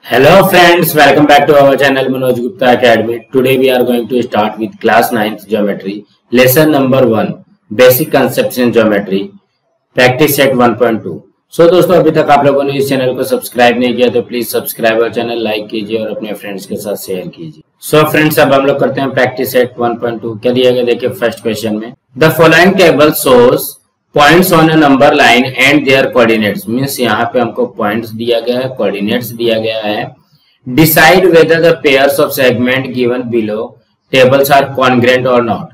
Hello friends, welcome back to our channel Manoj Gupta Academy. Today we are going to start with class 9th geometry, lesson number 1, basic concepts in geometry, practice set 1.2. So दोस्तों अभी तक आप लोगों ने इस channel को subscribe नहीं किया तो प्लीज सब्सक्राइब और चैनल लाइक कीजिए और अपने फ्रेंड्स के साथ शेयर कीजिए. सो फ्रेंड्स अब हम लोग करते हैं प्रैक्टिस सेट 1.2. क्या दिया गया देखिए फर्स्ट क्वेश्चन में. The following table shows points on a number line and their coordinates. Means यहाँ पे हमको पॉइंट्स दिया गया है, कोऑर्डिनेट्स दिया गया है. Decide whether the pairs of segment given below tables are congruent और नॉट.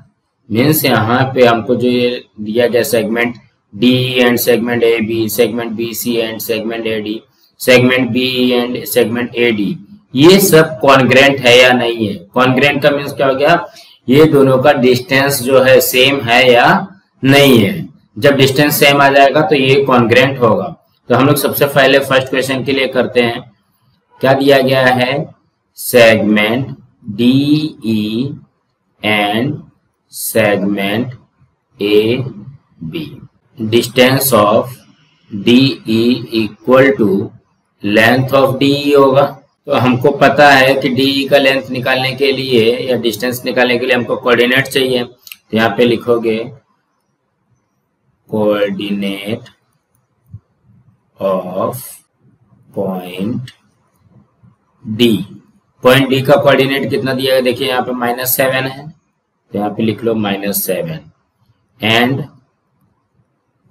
मींस यहाँ पे हमको जो ये दिया गया segment D and segment A B, segment B C and segment A D, segment B and segment A D, ये सब कॉन्ग्रेंट है या नहीं है. कॉन्ग्रेंट का मीन्स क्या हो गया, ये दोनों का डिस्टेंस जो है सेम है या नहीं है. जब डिस्टेंस सेम आ जाएगा तो ये कॉन्ग्रेंट होगा. तो हम लोग सबसे पहले फर्स्ट क्वेश्चन के लिए करते हैं. क्या दिया गया है, segment D E and segment A B, distance of D E equal to length of D E होगा. तो हमको पता है कि डी ई का लेंथ निकालने के लिए या डिस्टेंस निकालने के लिए हमको कोऑर्डिनेट चाहिए. तो यहाँ पे लिखोगे coordinate of point D. Point D का कोऑर्डिनेट कितना दिया है देखिए यहाँ पे -7 है, तो यहाँ पे लिख लो -7. And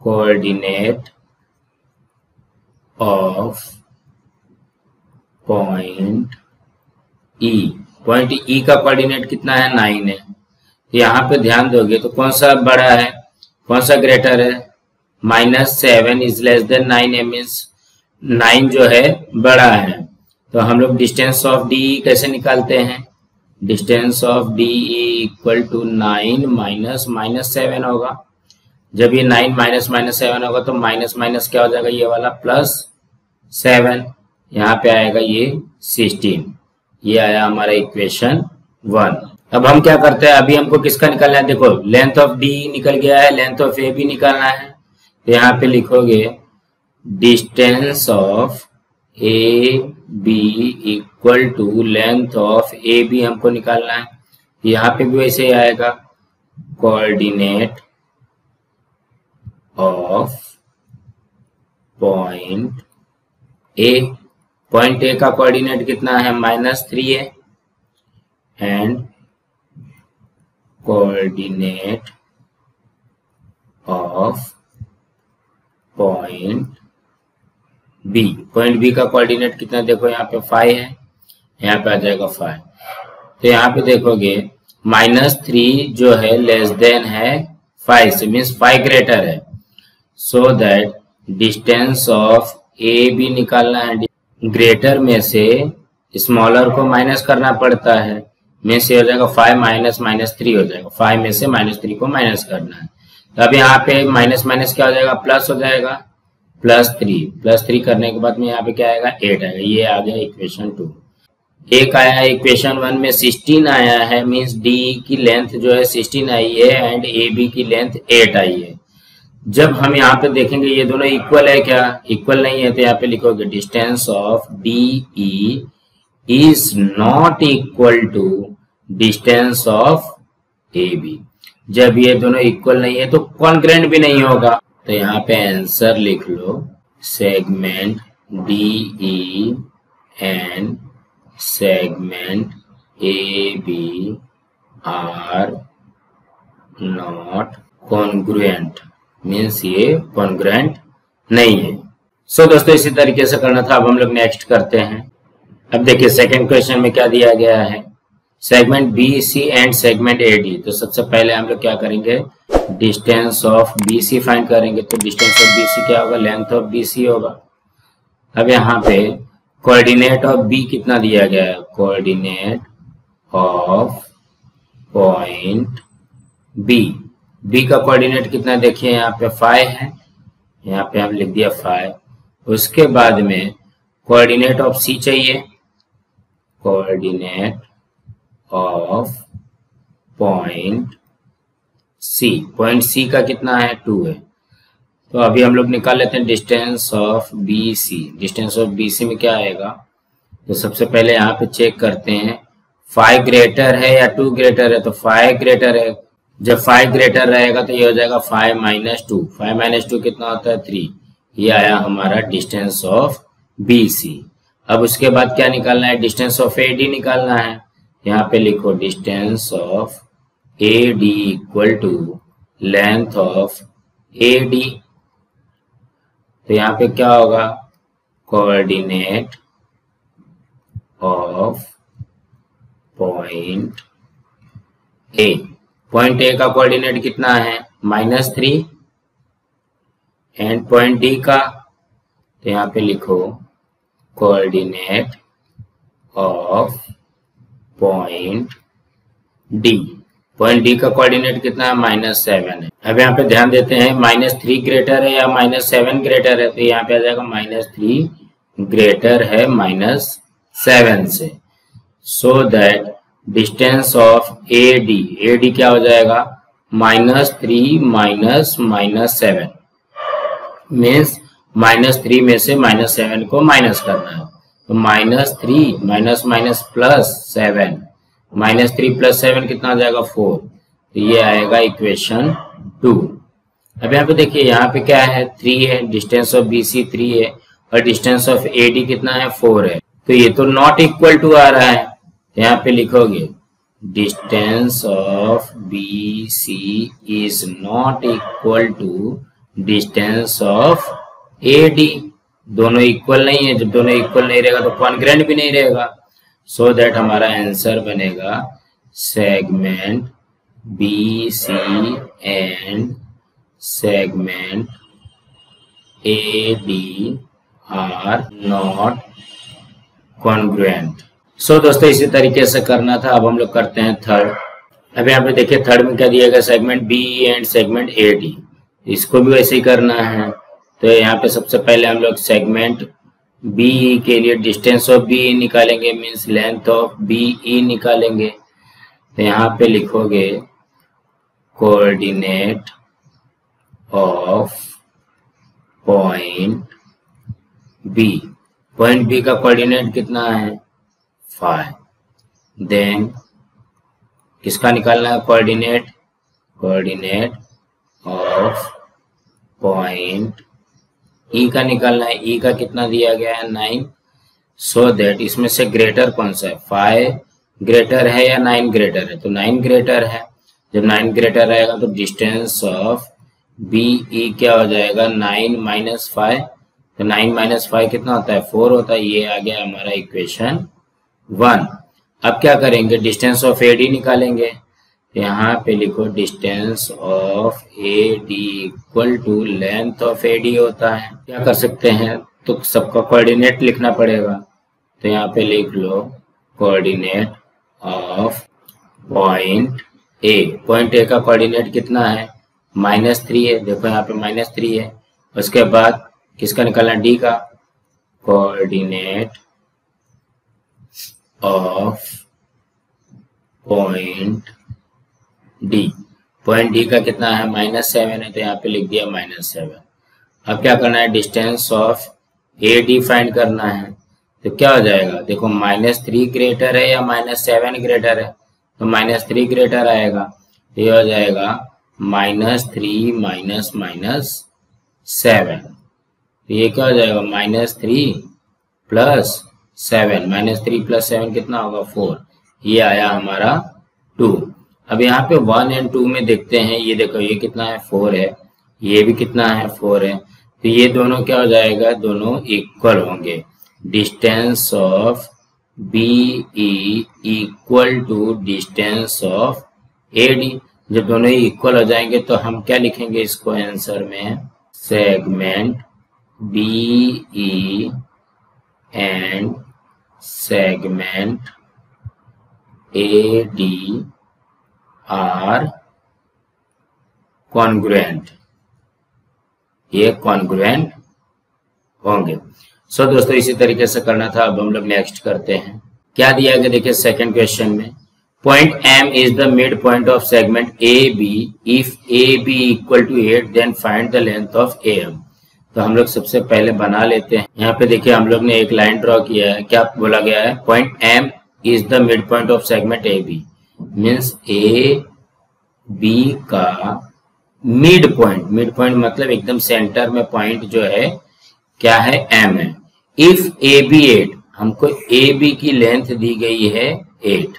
coordinate of point E. Point ई का कोऑर्डिनेट कितना है, 9 है. यहाँ पे ध्यान दोगे तो कौन सा बड़ा है, कौन सा ग्रेटर है, -7 इज लेस देन 9 है. मीन्स 9 जो है बड़ा है. तो हम लोग डिस्टेंस ऑफ डी कैसे निकालते हैं, distance of D equal to 9 minus -7 होगा. जब ये 9 माइनस -7 होगा तो माइनस माइनस क्या हो जाएगा, ये वाला +7. यहाँ पे आएगा ये 16. ये आया हमारा इक्वेशन 1. अब हम क्या करते हैं, अभी हमको किसका निकालना है, देखो लेंथ ऑफ डी निकल गया है, लेंथ ऑफ ए भी निकालना है. तो यहाँ पे लिखोगे distance of A B equal to length of A B हमको निकालना है. यहाँ पे भी वैसे ही आएगा coordinate of point A. Point A का कोऑर्डिनेट कितना है, -3 है. And coordinate of point B. Point B का कोऑर्डिनेट कितना देखो यहाँ पे 5 है, यहाँ पे आ जाएगा 5. तो यहाँ पे देखोगे -3 जो है लेस देन है 5 से, मीन्स 5 ग्रेटर है. So that distance of A B निकालना है. ग्रेटर में से स्मॉलर को माइनस करना पड़ता है. मीन्स ये हो जाएगा 5 माइनस -3 हो जाएगा. 5 में से -3 को माइनस करना है. तो अब यहाँ पे माइनस माइनस क्या हो जाएगा, प्लस हो जाएगा, +3 करने के बाद में यहाँ पे क्या आएगा, 8 आएगा. ये आ गया इक्वेशन 2. एक आया है इक्वेशन 1 में 16 आया है. मीन्स डी की लेंथ जो है 16 आई है एंड ए बी की लेंथ 8 आई है. जब हम यहाँ पे देखेंगे ये दोनों इक्वल है क्या, इक्वल नहीं है, तो यहाँ पे लिखोगे distance of D E is not equal to distance of A B. जब ये दोनों इक्वल नहीं है तो कॉन्ग्रेंट भी नहीं होगा. तो यहाँ पे आंसर लिख लो segment D E and segment A B are not congruent. Means ये कॉन्ग्रुएंट नहीं है. सो दोस्तों इसी तरीके से करना था. अब हम लोग नेक्स्ट करते हैं. अब देखिए सेकंड क्वेश्चन में क्या दिया गया है, segment B C and segment A D. तो सबसे पहले हम लोग क्या करेंगे, distance of B C find करेंगे. तो डिस्टेंस ऑफ बी सी क्या होगा, लेंथ ऑफ बी सी होगा. अब यहाँ पे कोऑर्डिनेट ऑफ बी कितना दिया गया है, coordinate of point B. B का कोऑर्डिनेट कितना देखिए यहाँ पे 5 है, यहाँ पे हम लिख दिया 5. उसके बाद में कोऑर्डिनेट ऑफ सी चाहिए, coordinate of point C. Point C का कितना है, 2 है. तो अभी हम लोग निकाल लेते हैं distance of B C. Distance of B C में क्या आएगा, तो सबसे पहले यहाँ पे चेक करते हैं 5 ग्रेटर है या 2 ग्रेटर है, तो 5 ग्रेटर है। जब 5 ग्रेटर रहेगा तो ये हो जाएगा 5 माइनस 2। 5 माइनस 2 कितना होता है 3। ये आया हमारा डिस्टेंस ऑफ BC। अब उसके बाद क्या निकालना है, डिस्टेंस ऑफ AD निकालना है। यहाँ पे लिखो distance of AD equal to length of AD। तो यहाँ पे क्या होगा, coordinate of point A। Point A का कोऑर्डिनेट कितना है -3 एंड पॉइंट D का, तो यहाँ पे लिखो coordinate of point D। Point D का कोऑर्डिनेट कितना है -7 है। अब यहाँ पे ध्यान देते हैं -3 ग्रेटर है या -7 ग्रेटर है, तो यहाँ पे आ जाएगा -3 ग्रेटर है -7 से। सो दैट डिस्टेंस ऑफ AD क्या हो जाएगा -3 माइनस -7 मीन्स -3 में से -7 को माइनस करना है। तो -3 माइनस माइनस +7, -3 + 7 कितना आ जाएगा 4। तो ये आएगा इक्वेशन 2। अब यहाँ पे देखिए यहाँ पे क्या है 3 है, डिस्टेंस ऑफ BC 3 है और डिस्टेंस ऑफ AD कितना है 4 है। तो ये तो नॉट इक्वल टू आ रहा है, तो यहाँ पे लिखोगे distance of BC is not equal to distance of AD। दोनों इक्वल नहीं है, जब दोनों इक्वल नहीं रहेगा तो कॉन्ग्रुएंट भी नहीं रहेगा। सो दैट हमारा आंसर बनेगा segment BC and segment AD are not congruent. So दोस्तों इसी तरीके से करना था। अब हम लोग करते हैं थर्ड। अब यहाँ पे देखिए थर्ड में क्या दिया गया, segment BE and segment AD। इसको भी वैसे ही करना है। तो यहाँ पे सबसे पहले हम लोग सेगमेंट BE के लिए डिस्टेंस ऑफ BE निकालेंगे, मीन्स लेंथ ऑफ BE निकालेंगे। तो यहाँ पे लिखोगे coordinate of point B। Point B का कोऑर्डिनेट कितना है 5। देन किसका निकालना है कोऑर्डिनेट ऑफ पॉइंट E का निकालना है। E का कितना दिया गया है 9। सो दैट इसमें से ग्रेटर कौन सा है, 5 ग्रेटर है या 9 ग्रेटर है, तो 9 ग्रेटर है। जब 9 ग्रेटर रहेगा तो डिस्टेंस ऑफ BE क्या हो जाएगा 9 माइनस 5। तो 9 माइनस 5 कितना होता है 4 होता है। ये आ गया हमारा इक्वेशन 1। अब क्या करेंगे, डिस्टेंस ऑफ AD निकालेंगे। यहाँ पे लिखो distance of AD equal to length of AD होता है। क्या कर सकते हैं, तो सबका कोऑर्डिनेट लिखना पड़ेगा। तो यहाँ पे लिख लो coordinate of point A। Point A का कोऑर्डिनेट कितना है -3 है। देखो यहाँ पे -3 है। उसके बाद किसका निकालना, D का। Coordinate of point D। Point D का कितना है -7 है, तो यहाँ पे लिख दिया -7। अब क्या करना है, डिस्टेंस ऑफ AD फाइंड करना है। तो क्या हो जाएगा, देखो -3 ग्रेटर है या -7 ग्रेटर है, तो -3 ग्रेटर आएगा। तो ये हो जाएगा -3 माइनस -7। तो ये क्या हो जाएगा -3 + 7। -3 + 7 कितना होगा 4। ये आया हमारा 2। अब यहाँ पे 1 एंड 2 में देखते हैं। ये देखो ये कितना है 4 है, ये भी कितना है 4 है। तो ये दोनों क्या हो जाएगा, दोनों इक्वल होंगे। Distance of BE equal to distance of AD। जब दोनों ही इक्वल हो जाएंगे तो हम क्या लिखेंगे इसको आंसर में, segment BE and segment AD are congruent. ये कॉन्ग्रुएंट होंगे। सो दोस्तों इसी तरीके से करना था। अब हम लोग नेक्स्ट करते हैं। क्या दिया गया देखिए सेकंड क्वेश्चन में, point M is the mid point of segment AB। If AB equal to 8 then find the length of AM। तो हम लोग सबसे पहले बना लेते हैं। यहाँ पे देखिए हम लोग ने एक लाइन ड्रॉ किया है। क्या बोला गया है? Point M is the mid point of segment A B, means A B का मिड पॉइंट मतलब एकदम सेंटर में पॉइंट जो है क्या है? एम है। इफ ए बी 8, हमको ए बी की लेंथ दी गई है 8,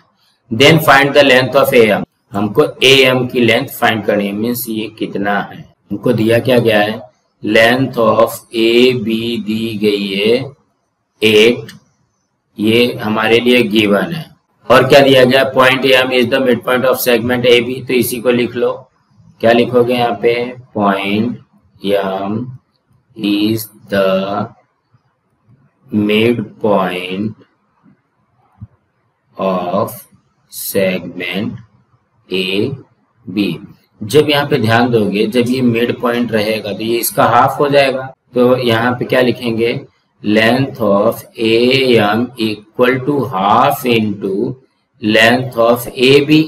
then find the length of A M, हमको ए एम की लेंथ फाइंड करनी है। मीन्स ये कितना है? हमको दिया क्या गया है? Length of A be the गई है 8, ये हमारे लिए गिवन है। और क्या दिया गया? Point M is the mid point of segment A B, तो इसी को लिख लो। क्या लिखोगे यहाँ पे? Point M is the mid point of segment A B. जब यहाँ पे ध्यान दोगे, जब ये मिड पॉइंट रहेगा तो ये इसका हाफ हो जाएगा। तो यहाँ पे क्या लिखेंगे? Length of A M equal to half into length of A B.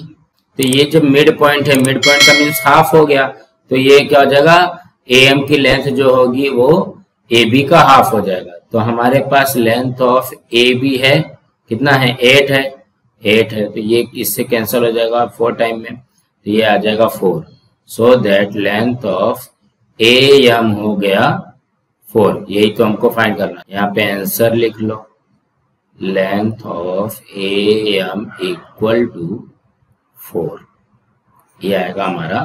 तो ये जब मिड पॉइंट है, मिड पॉइंट का मीन्स हाफ हो गया, तो ये क्या हो जाएगा? ए एम की लेंथ जो होगी वो ए बी का हाफ हो जाएगा। तो हमारे पास लेंथ ऑफ ए बी है, कितना है? 8 है। 8 है तो ये इससे कैंसिल हो जाएगा 4 टाइम में, तो ये आ जाएगा 4। So that length of A M हो गया 4। यही तो हमको फाइंड करना है। यहाँ पे आंसर लिख लो, length of A M equal to 4। ये आएगा हमारा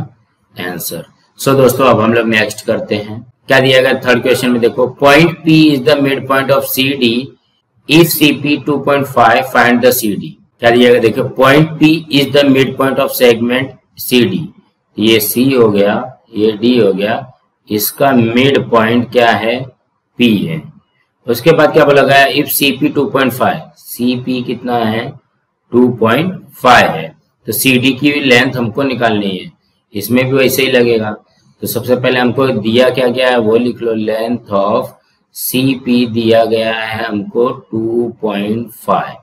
आंसर। सो दोस्तों अब हम लोग नेक्स्ट करते हैं। क्या दिया गया थर्ड क्वेश्चन में? देखो, point P is the mid point of C D if C P 2.5 find the C D. क्या दिया गया? देखो, point P is the mid point of segment C D. ये सी हो गया, ये डी हो गया, इसका मिड पॉइंट क्या है? पी है। उसके बाद क्या बोला गया? If C P 2.5, C P कितना है? 2.5 है। तो सी डी की लेंथ हमको निकालनी है। इसमें भी वैसे ही लगेगा। तो सबसे पहले हमको दिया क्या गया है वो लिख लो। लेंथ ऑफ सी पी दिया गया है हमको 2.5,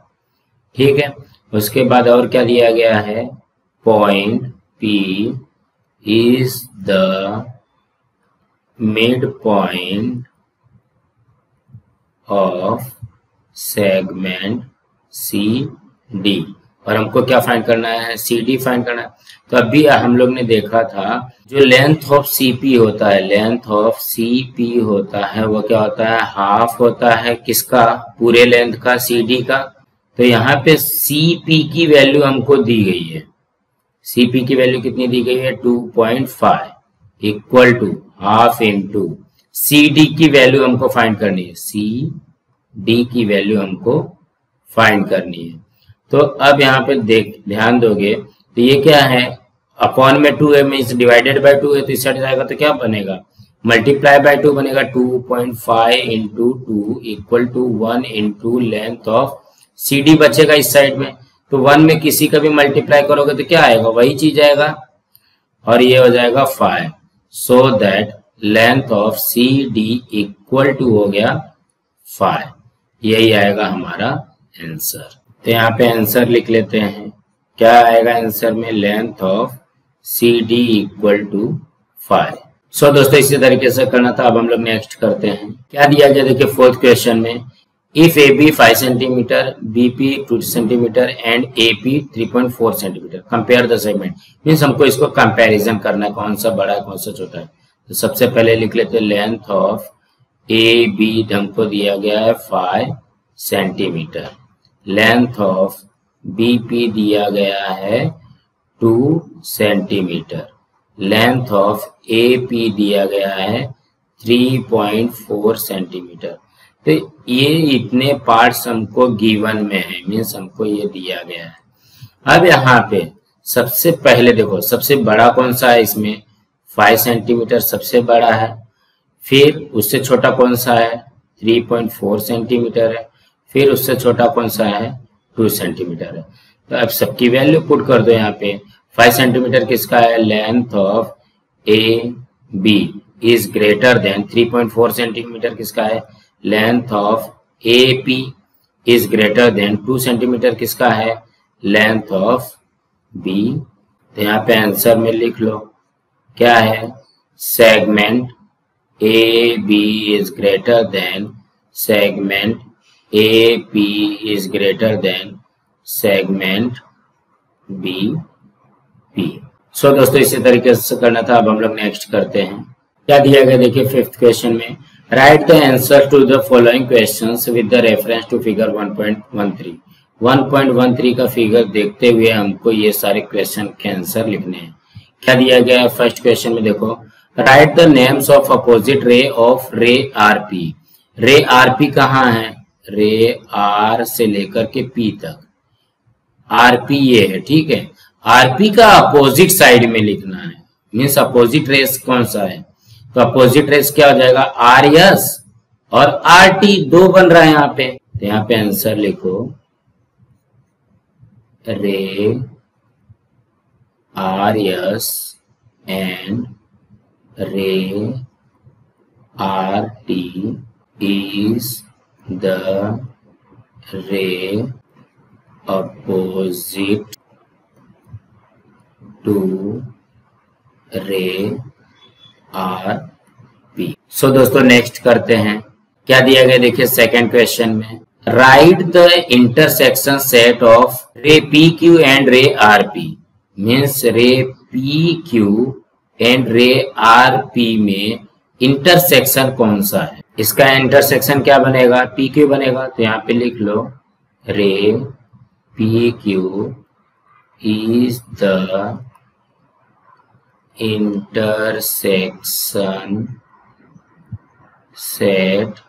ठीक है। उसके बाद और क्या दिया गया है? Point P is the mid point of segment C D. और हमको क्या फाइंड करना है? सी डी फाइंड करना है। तो अभी हम लोग ने देखा था जो लेंथ ऑफ सी पी होता है, लेंथ ऑफ सी पी होता है वो क्या होता है? हाफ होता है किसका? पूरे लेंथ का, सी डी का। तो यहाँ पे सी पी की वैल्यू हमको दी गई है। सी पी की वैल्यू कितनी दी गई है? 2.5 equal to half into C D की वैल्यू हमको फाइंड करनी है। सी डी की वैल्यू हमको फाइंड करनी है। तो अब यहाँ पे ध्यान दोगे तो ये क्या है? अपॉन में 2 है, मीन्स डिवाइडेड बाय 2 है, तो इस साइड जाएगा तो क्या बनेगा? मल्टीप्लाई बाय 2 बनेगा। 2.5 into 2 equal to 1 into length of C D बचेगा इस साइड में। तो 1 में किसी का भी मल्टीप्लाई करोगे तो क्या आएगा? वही चीज आएगा, और ये हो जाएगा 5। So that length of C D equal to हो गया 5। यही आएगा हमारा आंसर। तो यहाँ पे आंसर लिख लेते हैं। क्या आएगा आंसर में? Length of C D equal to 5। So दोस्तों इसी तरीके से करना था। अब हम लोग नेक्स्ट करते हैं। क्या दिया गया? देखिए फोर्थ क्वेश्चन में, if A B 5 centimetre, B P 2 centimetre and A P 3.4 centimetre, compare the segment. Means हमको इसको कंपैरिजन करना है, कौन सा बड़ा है कौन सा छोटा है। तो सबसे पहले लिख लेते हैं लेंथ ऑफ ए बी हमको दिया गया है 5 centimetre, length of B P दिया गया है 2 centimetre, length of A P दिया गया है 3.4 सेंटीमीटर। तो ये इतने पार्ट्स हमको गिवन में है, मीन्स हमको ये दिया गया है। अब यहाँ पे सबसे पहले देखो सबसे बड़ा कौन सा है इसमें? 5 सेंटीमीटर सबसे बड़ा है। फिर उससे छोटा कौन सा है? 3.4 सेंटीमीटर है। फिर उससे छोटा कौन सा है? 2 सेंटीमीटर है। तो अब सबकी वैल्यू पुट कर दो यहाँ पे। 5 सेंटीमीटर किसका है? Length of A B is greater than 3.4 centimetre किसका है? Length of A P is greater than 2 centimetre किसका है? Length of B. तो यहाँ पे आंसर में लिख लो क्या है? Segment AB is greater than segment AP is greater than segment BP। सो दोस्तों इसी तरीके से करना था। अब हम लोग नेक्स्ट करते हैं। क्या दिया गया देखिए फिफ्थ क्वेश्चन में, write the answer to the following questions with the reference to figure 1.13। 1.13 का फिगर देखते हुए हमको ये सारे क्वेश्चन के आंसर लिखने हैं। क्या दिया गया है फर्स्ट क्वेश्चन में, देखो right the names of opposite ray of रे आरपी। रे आरपी कहाँ है, रे आर से लेकर के पी तक, आरपी ये है, ठीक है। आरपी का अपोजिट साइड में लिखना है, मीन्स अपोजिट रेस कौन सा है, तो अपोजिट रेस क्या हो जाएगा, आर एस और आर टी, दो बन रहा है यहाँ पे। तो यहाँ पे आंसर लिखो रे आर एस एंड रे R T is the ray opposite to ray RP। सो दोस्तों नेक्स्ट करते हैं। क्या दिया गया देखिए सेकंड क्वेश्चन में, write the intersection set of रे PQ and ray RP। Means रे PQ एंड रे RP में इंटरसेक्शन कौन सा है, इसका इंटरसेक्शन क्या बनेगा, PQ बनेगा। तो यहाँ पे लिख लो रे PQ is the intersection set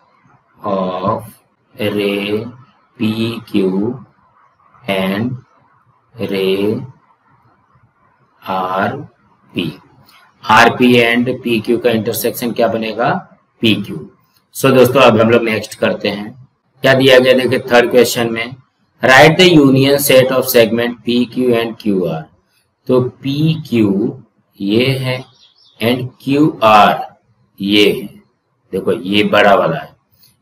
of ray PQ and ray RP। RP and PQ का इंटरसेक्शन क्या बनेगा, PQ। सो दोस्तों अब हम लोग नेक्स्ट करते हैं। क्या दिया गया देखिए थर्ड क्वेश्चन में, write the union set of segment PQ and QR। तो PQ ये है एंड QR ये है, देखो ये बड़ा वाला है,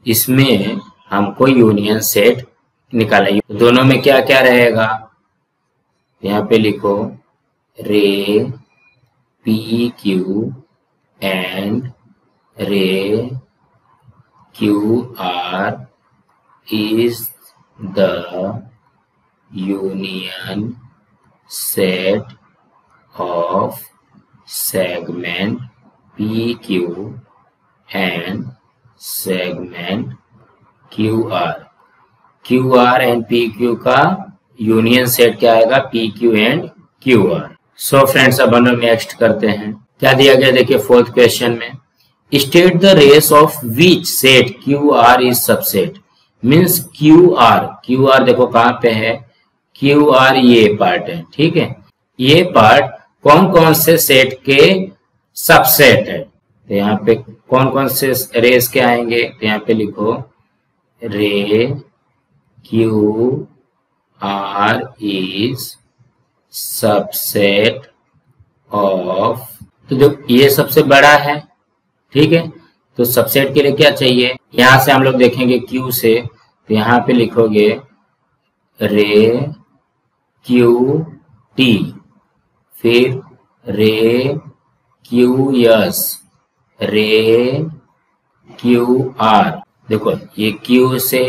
इसमें हमको यूनियन सेट निकाला। दोनों में क्या क्या रहेगा, यहाँ पे लिखो रे PQ and ray QR is the union set of segment PQ and segment QR। QR and PQ का यूनियन सेट क्या आएगा, PQ and QR। So friends अब हम लोग नेक्स्ट करते हैं। क्या दिया गया देखिए फोर्थ क्वेश्चन में, state the rays of which set QR is subset. मीन्स QR देखो कहाँ पे है, QR ये पार्ट है, ठीक है। ये पार्ट कौन कौन से सेट के सबसेट है, तो यहाँ पे कौन कौन से रेस के आएंगे, तो यहाँ पे लिखो रे QR इज सबसेट ऑफ, तो जो ये सबसे बड़ा है, ठीक है। तो सबसेट के लिए क्या चाहिए, यहां से हम लोग देखेंगे Q से, तो यहाँ पे लिखोगे रे QT, फिर रे QS, रे QR। देखो ये Q से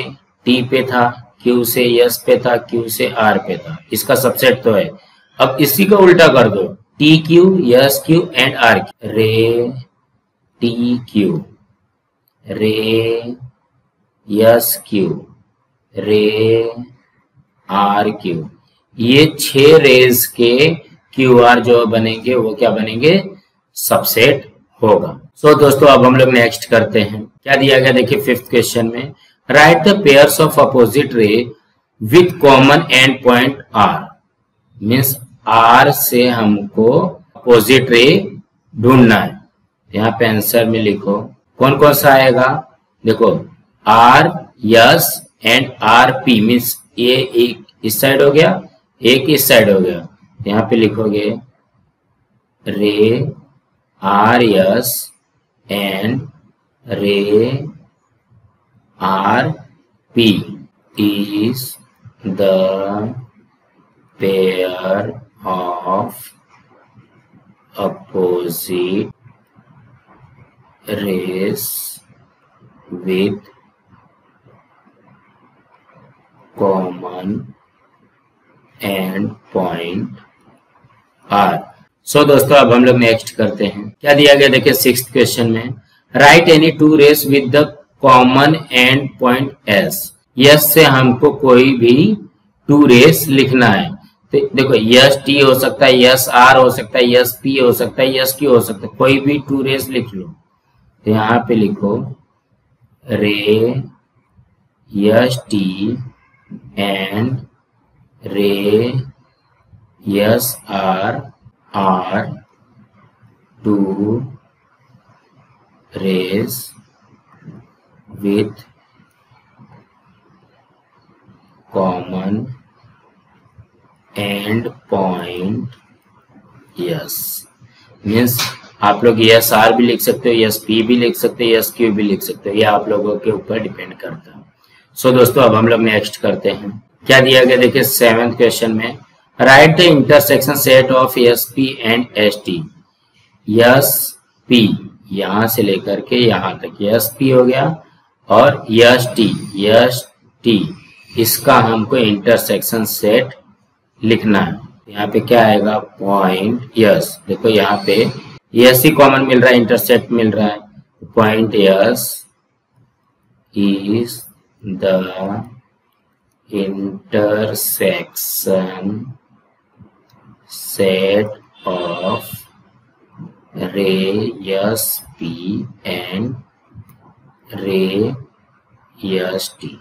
T पे था, Q से S पे था, Q से R पे था, इसका सबसेट तो है। अब इसी का उल्टा कर दो, TQ, SQ एंड RQ, रे TQ, रे SQ, रे RQ, ये 6 रेज के QR जो बनेंगे वो क्या बनेंगे, सबसेट होगा। सो दोस्तों अब हम लोग नेक्स्ट करते हैं। क्या दिया गया देखिए फिफ्थ क्वेश्चन में, write the pairs of opposite ray with common end point R। Means R से हमको अपोजिट रे ढूंढना है। यहाँ पे आंसर में लिखो कौन कौन सा आएगा, देखो R, S and RP। Means ये एक इस साइड हो गया, एक इस साइड हो गया। यहाँ पे लिखोगे ray RS and ray RP is the pair of opposite rays with common end point R. So दोस्तों अब हम लोग नेक्स्ट करते हैं। क्या दिया गया देखिए सिक्स्थ क्वेश्चन में, write any two rays with the common end point S. S से हमको कोई भी टू रेस लिखना है। तो देखो यस टी हो सकता है, यस आर हो सकता है, यस पी हो सकता है, यस क्यू हो सकता है, कोई भी टू रेस लिख लो। तो यहाँ पे लिखो ray S T and ray S R are two rays with common end point yes। मीन्स आप लोग यस आर भी लिख सकते हो, यस पी भी लिख सकते हो, यस क्यू भी लिख सकते हो, ये आप लोगों के ऊपर डिपेंड करता है। सो दोस्तों अब हम लोग नेक्स्ट करते हैं। क्या दिया गया देखिए सेवेंथ क्वेश्चन में, write the intersection set of S P and S T. Yes P यहां से लेकर के यहां तक यस पी हो गया और यस टी इसका हमको इंटरसेक्शन सेट लिखना है। यहाँ पे क्या आएगा पॉइंट यस। देखो यहाँ पे यस ही कॉमन मिल रहा है, इंटरसेक्ट मिल रहा है। Point yes is the intersection set of रे yes P and ray S T.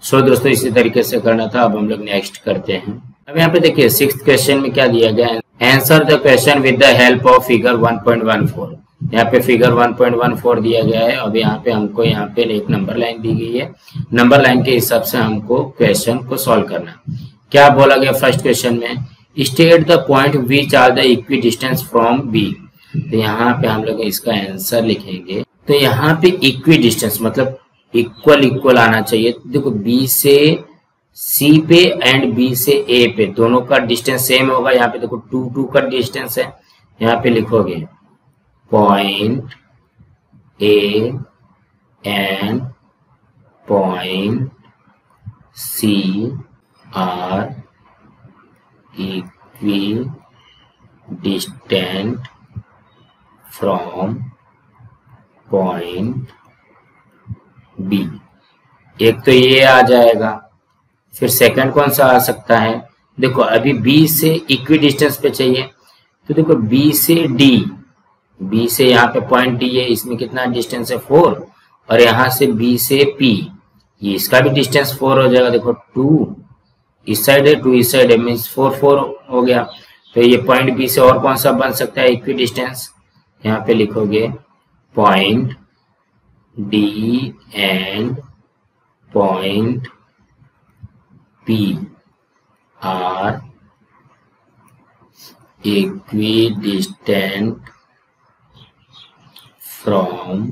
सो दोस्तों इसी तरीके से करना था। अब हम लोग नेक्स्ट करते हैं। अब यहाँ पे देखिए सिक्स्थ क्वेश्चन में क्या दिया गया है, answer the question with the help of figure 1.14। यहाँ पे फिगर 1.14 दिया गया है। अब यहाँ पे हमको यहाँ पे एक नंबर लाइन दी गई है, नंबर लाइन के हिसाब से हमको क्वेश्चन को सॉल्व करना। क्या बोला गया फर्स्ट क्वेश्चन में, state the point which are the equidistance from B. तो यहाँ पे हम लोग इसका आंसर लिखेंगे। तो यहाँ पे इक्वी डिस्टेंस मतलब इक्वल आना चाहिए। देखो बी से सी पे एंड बी से ए पे दोनों का डिस्टेंस सेम होगा। यहाँ पे देखो 2 का डिस्टेंस है। यहाँ पे लिखोगे point A and point C are equidistant from point B. एक तो ये आ जाएगा, फिर सेकंड कौन सा आ सकता है, देखो अभी बी से इक्वी डिस्टेंस पे चाहिए। तो देखो बी से डी, बी से यहाँ पे पॉइंट डी है, इसमें कितना डिस्टेंस है 4, और यहाँ से बी से पी, ये इसका भी डिस्टेंस 4 हो जाएगा। देखो 2 इस साइड है, 2 इस साइड है, मीन्स 4 हो गया। तो ये पॉइंट बी से और कौन सा बन सकता है इक्वी डिस्टेंस, यहाँ पे लिखोगे point D and point P are equidistant from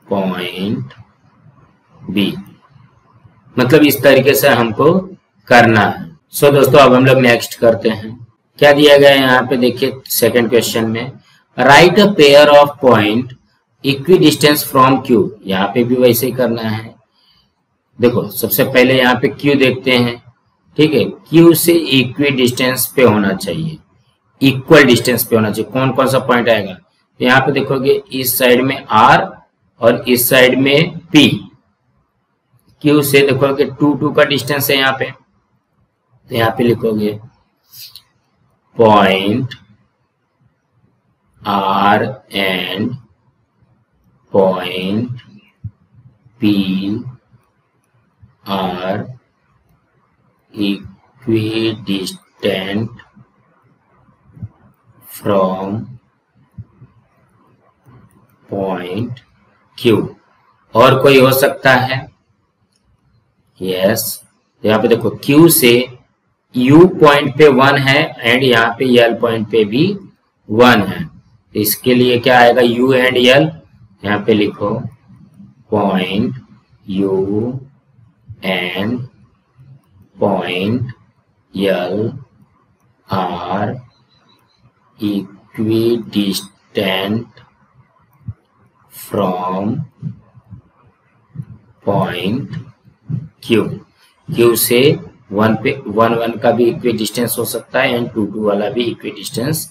point B. मतलब इस तरीके से हमको करना है। सो दोस्तों अब हम लोग नेक्स्ट करते हैं। क्या दिया गया है यहाँ पे देखिए सेकंड क्वेश्चन में, right a pair of point equi distance from Q. यहाँ पे भी वैसे ही करना है। देखो सबसे पहले यहाँ पे क्यू देखते हैं, ठीक है, क्यू से इक्वी डिस्टेंस पे होना चाहिए, इक्वल डिस्टेंस पे होना चाहिए। कौन कौन सा पॉइंट आएगा, तो यहाँ पे देखोगे इस साइड में आर और इस साइड में पी। क्यू से देखोगे 2 का डिस्टेंस है यहाँ पे, तो यहाँ पे लिखोगे point R and point P are equidistant from point Q. और कोई हो सकता है, यस। यहाँ पे देखो क्यू से यू पॉइंट पे 1 है एंड यहाँ पे यल पॉइंट पे भी 1 है। तो इसके लिए क्या आएगा, यू एंड यल। यहाँ पे लिखो point U and point L are equidistant distant from point Q. Q से 1 का भी इक्वी डिस्टेंस हो सकता है एंड 2 वाला भी इक्वी डिस्टेंस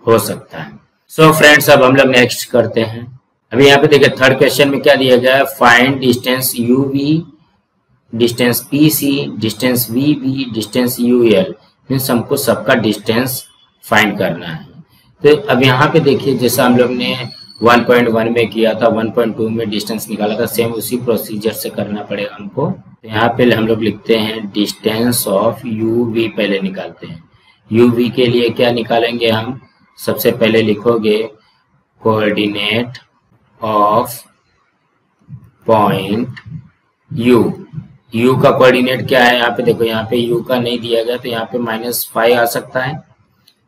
हो सकता है। सो फ्रेंड्स, अब हम लोग नेक्स्ट करते हैं। अभी यहाँ पे देखिए थर्ड क्वेश्चन में क्या दिया गया है, find distance U V, distance P C, distance V B, distance U L. Means हमको सबका डिस्टेंस फाइंड करना है। तो अब यहाँ पे देखिए जैसा हम लोग ने 1.1 में किया था, 1.2 में डिस्टेंस निकाला था, सेम उसी प्रोसीजर से करना पड़ेगा हमको। तो यहाँ पे हम लोग लिखते हैं डिस्टेंस ऑफ यू वी, पहले निकालते हैं। यू वी के लिए क्या निकालेंगे हम, सबसे पहले लिखोगे coordinate of point you. You का कोऑर्डिनेट क्या है, यहाँ पे देखो, यहाँ पे यू का नहीं दिया गया तो यहाँ पे -5 आ सकता है,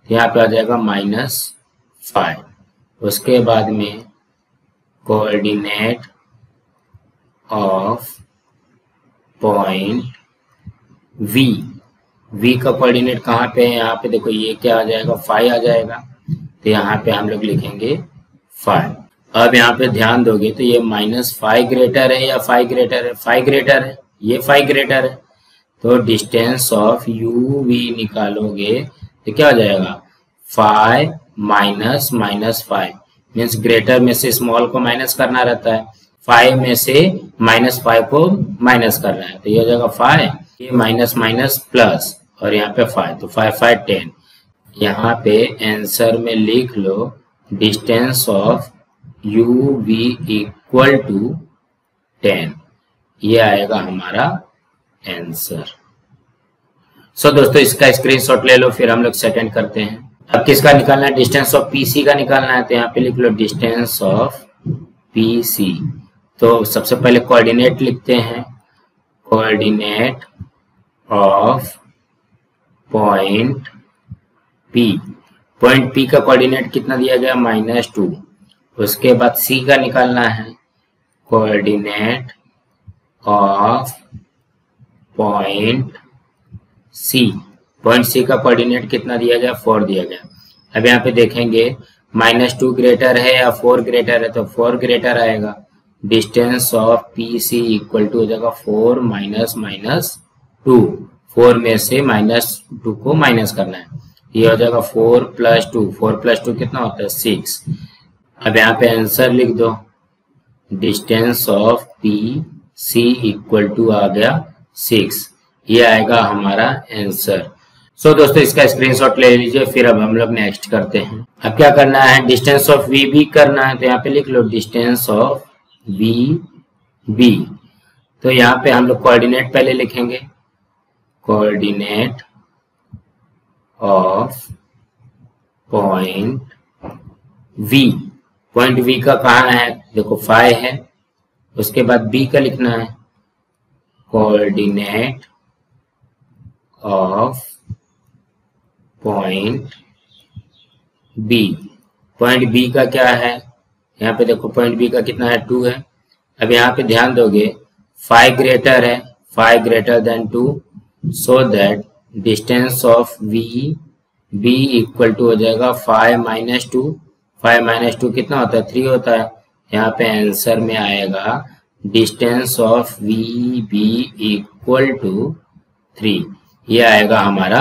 तो यहाँ पे आ जाएगा -5। उसके बाद में coordinate of point V. V का कोऑर्डिनेट कहाँ पे है, यहाँ पे देखो ये क्या आ जाएगा, 5 आ जाएगा, तो यहाँ पे हम लोग लिखेंगे 5। अब यहाँ पे ध्यान दोगे तो ये -5 ग्रेटर है या 5 ग्रेटर है, 5 ग्रेटर है, ये 5 ग्रेटर है। तो डिस्टेंस ऑफ यू वी निकालोगे तो क्या हो जाएगा, 5 -5 मीन्स ग्रेटर में से स्मॉल को माइनस करना रहता है, 5 में से -5 को माइनस करना है, तो ये हो जाएगा 5, ये माइनस प्लस और यहाँ पे 5, तो 5 5 10। यहाँ पे आंसर में लिख लो distance of U V equal to 10, ये आएगा हमारा आंसर। सो दोस्तों इसका स्क्रीनशॉट ले लो, फिर हम लोग सेकंड करते हैं। अब किसका निकालना है, डिस्टेंस ऑफ पीसी का निकालना है, तो यहाँ पे लिख लो डिस्टेंस ऑफ पीसी। तो सबसे पहले कोऑर्डिनेट लिखते हैं, coordinate of point P. Point P का कोऑर्डिनेट कितना दिया गया, -2। उसके बाद सी का निकालना है, coordinate of point C. Point C का कोऑर्डिनेट कितना दिया गया, 4 दिया गया। अब यहाँ पे देखेंगे -2 ग्रेटर है या 4 ग्रेटर है, तो 4 ग्रेटर आएगा। Distance of P C equal to हो जाएगा 4 -2। 4 में से -2 को माइनस करना है, ये हो जाएगा 4 + 2। 4 + 2 कितना होता है, 6। अब यहाँ पे आंसर लिख दो, distance of P C equal to आ गया 6, ये आएगा हमारा आंसर। सो दोस्तों इसका स्क्रीनशॉट ले लीजिए, फिर अब हम लोग नेक्स्ट करते हैं। अब क्या करना है, डिस्टेंस ऑफ वी बी करना है, तो यहाँ पे लिख लो डिस्टेंस ऑफ वी बी। तो यहाँ पे हम लोग कोऑर्डिनेट पहले लिखेंगे, coordinate of point V. Point V का कहाँ है, देखो 5 है। उसके बाद बी का लिखना है, coordinate of point B. Point B का क्या है, यहाँ पे देखो पॉइंट बी का कितना है, 2 है। अब यहाँ पे ध्यान दोगे 5 ग्रेटर है, 5 greater than 2, so that distance of V B equal to हो जाएगा 5 - 2। 5 - 2 कितना होता है, 3 होता है। यहाँ पे आंसर में आएगा distance of V B equal to 3, ये आएगा हमारा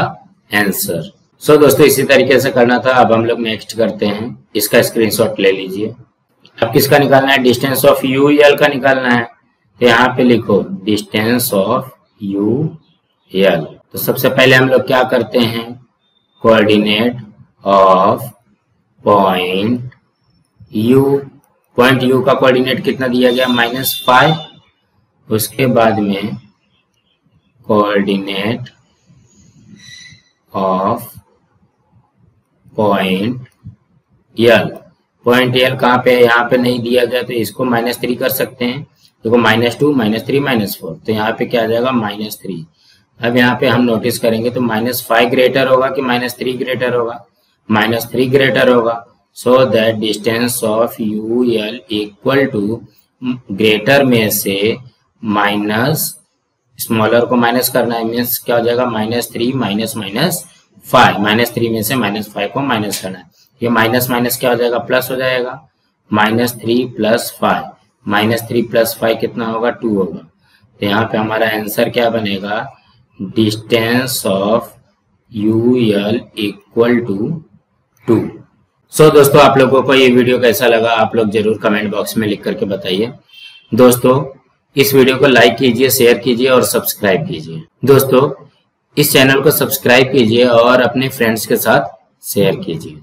आंसर। सो दोस्तों इसी तरीके से करना था। अब हम लोग नेक्स्ट करते हैं, इसका स्क्रीनशॉट ले लीजिए। अब किसका निकालना है, डिस्टेंस ऑफ यू एल का निकालना है, तो यहाँ पे लिखो डिस्टेंस ऑफ यू एल। तो सबसे पहले हम लोग क्या करते हैं, coordinate of point you. Point you का कोऑर्डिनेट कितना दिया गया, -5। उसके बाद में coordinate of point L. Point L कहाँ पे है, यहाँ पे नहीं दिया गया, तो इसको -3 कर सकते हैं। देखो -2 -3 -4, तो यहाँ पे क्या आ जाएगा, -3। अब यहाँ पे हम नोटिस करेंगे तो -5 ग्रेटर होगा कि -3 ग्रेटर होगा, -3 ग्रेटर होगा। So that distance of U L equal to, greater में से माइनस स्मॉलर को माइनस करना है, मीन्स क्या हो जाएगा, -3 - -5। -3 में से -5 को माइनस करना है, ये माइनस माइनस क्या हो जाएगा, प्लस हो जाएगा। -3 + 5, -3 + 5 कितना होगा, 2 होगा। तो यहाँ पे हमारा आंसर क्या बनेगा, डिस्टेंस ऑफ UL = 2। सो दोस्तों, आप लोगों को ये वीडियो कैसा लगा आप लोग जरूर कमेंट बॉक्स में लिख करके बताइए। दोस्तों, इस वीडियो को लाइक कीजिए, शेयर कीजिए और सब्सक्राइब कीजिए। दोस्तों, इस चैनल को सब्सक्राइब कीजिए और अपने फ्रेंड्स के साथ शेयर कीजिए।